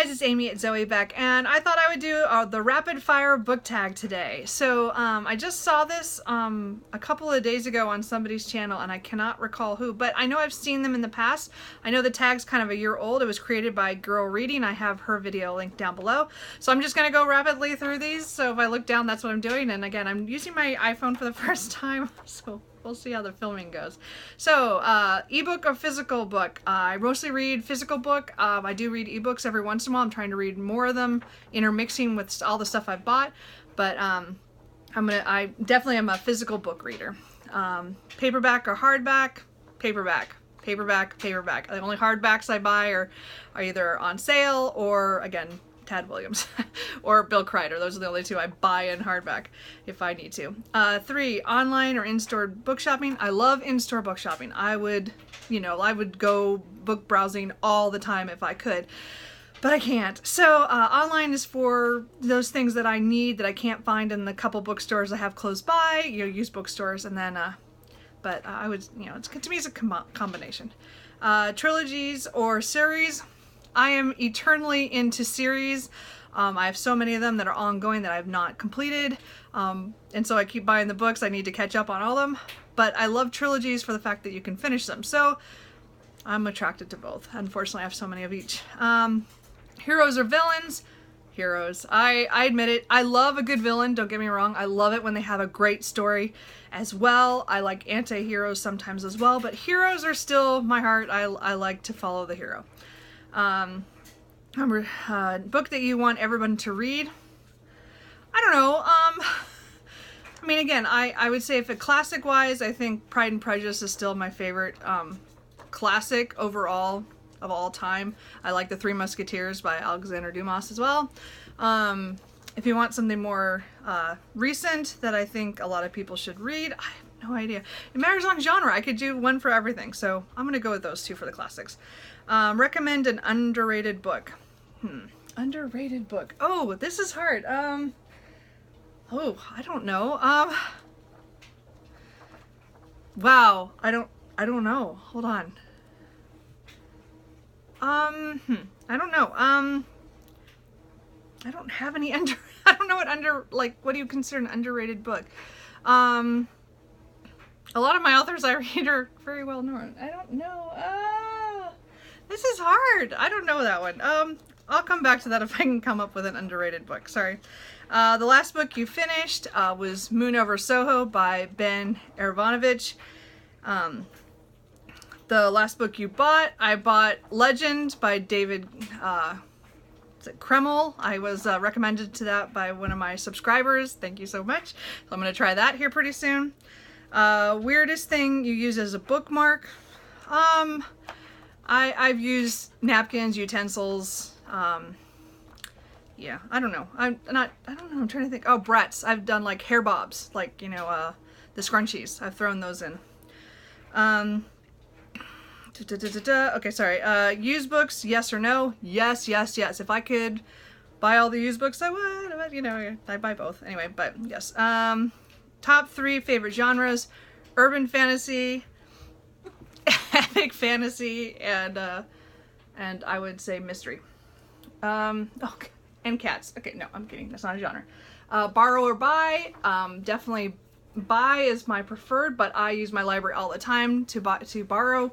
guys, it's Amy at Zoe Beck, and I thought I would do the rapid fire book tag today. So I just saw this a couple of days ago on somebody's channel, and I cannot recall who, but I know I've seen them in the past. I know the tag's kind of a year old. It was created by Girl Reading. I have her video linked down below. So I'm just going to go rapidly through these. So if I look down, that's what I'm doing. And again, I'm using my iPhone for the first time, so we'll see how the filming goes. So, ebook or physical book. I mostly read physical book. I do read ebooks every once in a while. I'm trying to read more of them, intermixing with all the stuff I've bought. But I definitely am a physical book reader. Paperback or hardback? Paperback. Paperback, paperback. The only hardbacks I buy are either on sale or, again, Tad Williams or Bill Kreider. Those are the only two I buy in hardback if I need to. 3, online or in-store book shopping. I love in-store book shopping. I would go book browsing all the time if I could, but I can't. So online is for those things that I need that I can't find in the couple bookstores I have close by, used bookstores, and then but I would, to me it's a combination. Trilogies or series. I am eternally into series. I have so many of them that are ongoing that I have not completed. And so I keep buying the books. I need to catch up on all of them. But I love trilogies for the fact that you can finish them. So I'm attracted to both. Unfortunately, I have so many of each. Heroes or villains? Heroes. I admit it. I love a good villain. Don't get me wrong. I love it when they have a great story as well. I like anti-heroes sometimes as well. But heroes are still my heart. I like to follow the hero. Book that you want everyone to read. I don't know. I mean, again, I would say if it classic wise, I think Pride and Prejudice is still my favorite classic overall of all time. I like The Three Musketeers by Alexander Dumas as well. If you want something more recent that I think a lot of people should read, I have no idea. It matters on genre. I could do one for everything, so I'm gonna go with those two for the classics. Recommend an underrated book. Underrated book. Oh, this is hard. I don't know. Wow, I don't know. Hold on. I don't know. I don't have any I don't know what do you consider an underrated book? A lot of my authors I read are very well known. I don't know. This is hard. I don't know that one. I'll come back to that if I can come up with an underrated book. Sorry. The last book you finished was Moon Over Soho by Ben Aronovich. The last book you bought, I bought Legend by David Kreml. I was recommended to that by one of my subscribers. Thank you so much. So I'm going to try that here pretty soon. Weirdest thing you use as a bookmark. I've used napkins, utensils, yeah, I don't know. I don't know, I'm trying to think. Oh, Brett's. I've done like hair bobs, like, the scrunchies. I've thrown those in. Okay, sorry. Used books, yes or no? Yes, yes, yes. If I could buy all the used books, I would, I buy both. Anyway, but yes. Top 3 favorite genres: urban fantasy, epic fantasy, and I would say mystery. Okay, and cats. Okay, no, I'm kidding. That's not a genre. Borrow or buy? Definitely buy is my preferred, but I use my library all the time to borrow.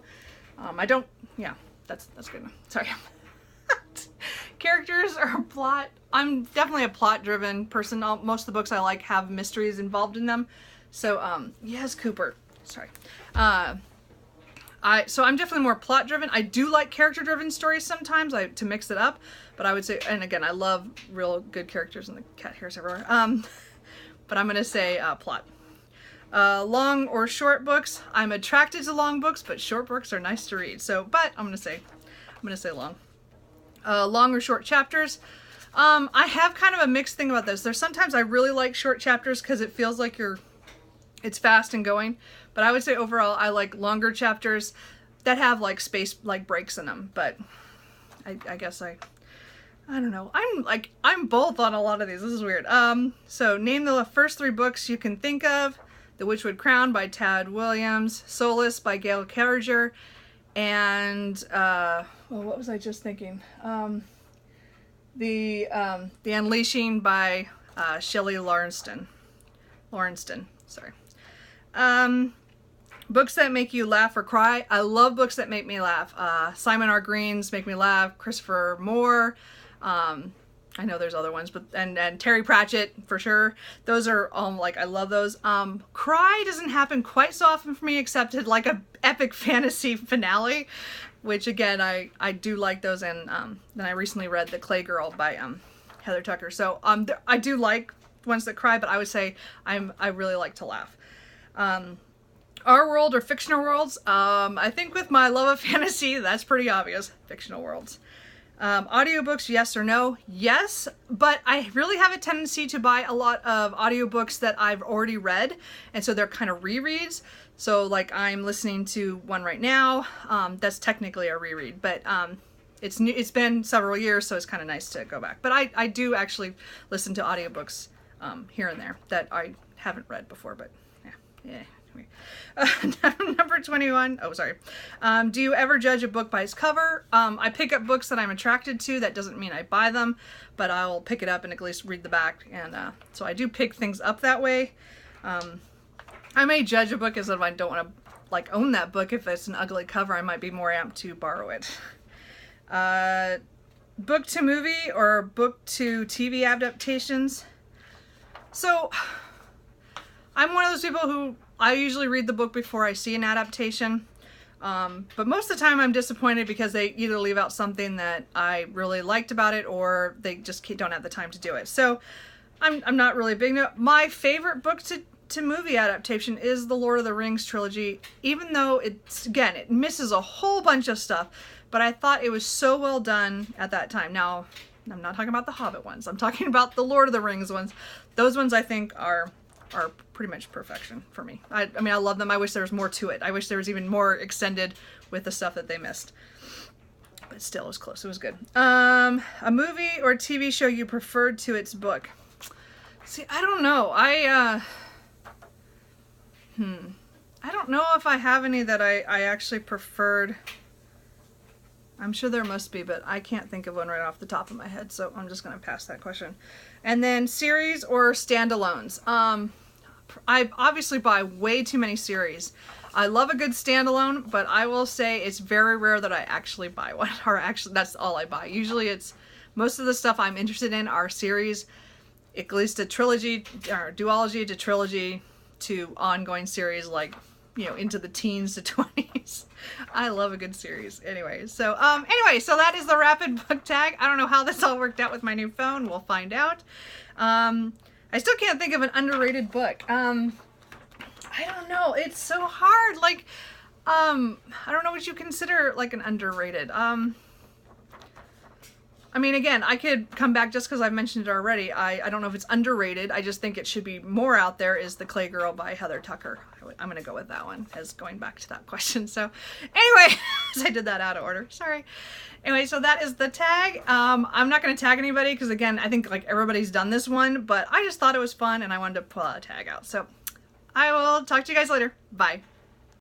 I don't. Yeah, that's good. Sorry. Characters or plot? I'm definitely a plot-driven person. Most of the books I like have mysteries involved in them. So, yes, Cooper. Sorry. So I'm definitely more plot-driven. I do like character-driven stories sometimes, to mix it up. But I would say, and again, I love real good characters and the cat hairs everywhere. But I'm gonna say plot. Long or short books? I'm attracted to long books, but short books are nice to read. So, but I'm gonna say long. Long or short chapters? I have kind of a mixed thing about this. There's sometimes I really like short chapters because it feels like it's fast and going. But I would say overall I like longer chapters that have like space, like breaks in them. But I guess I don't know. I'm both on a lot of these. This is weird. So name the first 3 books you can think of. The Witchwood Crown by Tad Williams, Solace by Gail Carriger, and well, what was I just thinking? The Unleashing by Shelley Lawrenston. Sorry. Books that make you laugh or cry. I love books that make me laugh. Simon R. Green's make me laugh. Christopher Moore. I know there's other ones, but and Terry Pratchett for sure. Those are like, I love those. Cry doesn't happen quite so often for me, except at like a epic fantasy finale, which again I do like those. And then I recently read The Clay Girl by Heather Tucker. So I do like ones that cry, but I would say I really like to laugh. Our world or fictional worlds? I think with my love of fantasy, that's pretty obvious. Fictional worlds. Audiobooks, yes or no? Yes, but I really have a tendency to buy a lot of audiobooks that I've already read, and so they're kind of rereads. So like I'm listening to one right now, that's technically a reread, but it's been several years, so it's kind of nice to go back. But I do actually listen to audiobooks here and there that I haven't read before, but yeah. Number 21. Oh, sorry. Do you ever judge a book by its cover? I pick up books that I'm attracted to. That doesn't mean I buy them, but I'll pick it up and at least read the back. And so I do pick things up that way. I may judge a book as if I don't want to like own that book. If it's an ugly cover, I might be more amped to borrow it. Book to movie or book to TV adaptations. So I'm one of those people who I usually read the book before I see an adaptation, but most of the time I'm disappointed because they either leave out something that I really liked about it or they just don't have the time to do it. So I'm not really big. My favorite book to movie adaptation is the Lord of the Rings trilogy, even though it misses a whole bunch of stuff, but I thought it was so well done at that time. Now, I'm not talking about the Hobbit ones. I'm talking about the Lord of the Rings ones. Those ones I think are pretty much perfection for me. I mean, I love them. I wish there was more to it. I wish there was even more extended with the stuff that they missed. But still, it was close. It was good. A movie or TV show you preferred to its book? See, I don't know. I don't know if I have any that I actually preferred. I'm sure there must be, but I can't think of one right off the top of my head, so I'm just going to pass that question. And then series or standalones. I obviously buy way too many series. I love a good standalone, but I will say it's very rare that I actually buy one, or actually that's all I buy. Usually it's, most of the stuff I'm interested in are series, at least a trilogy, or duology to trilogy to ongoing series, like, you know, into the teens to 20s. I love a good series. Anyway, so that is the rapid book tag. I don't know how this all worked out with my new phone. We'll find out. I still can't think of an underrated book. I don't know. It's so hard. Like, I don't know what you consider like an underrated. I mean, again, I could come back just because I've mentioned it already. I don't know if it's underrated. I just think it should be more out there, is The Clay Girl by Heather Tucker. I'm going to go with that one as going back to that question. So anyway, I did that out of order. Sorry. Anyway, so that is the tag. I'm not going to tag anybody because, again, I think like everybody's done this one, but I just thought it was fun and I wanted to pull a tag out. So I will talk to you guys later. Bye.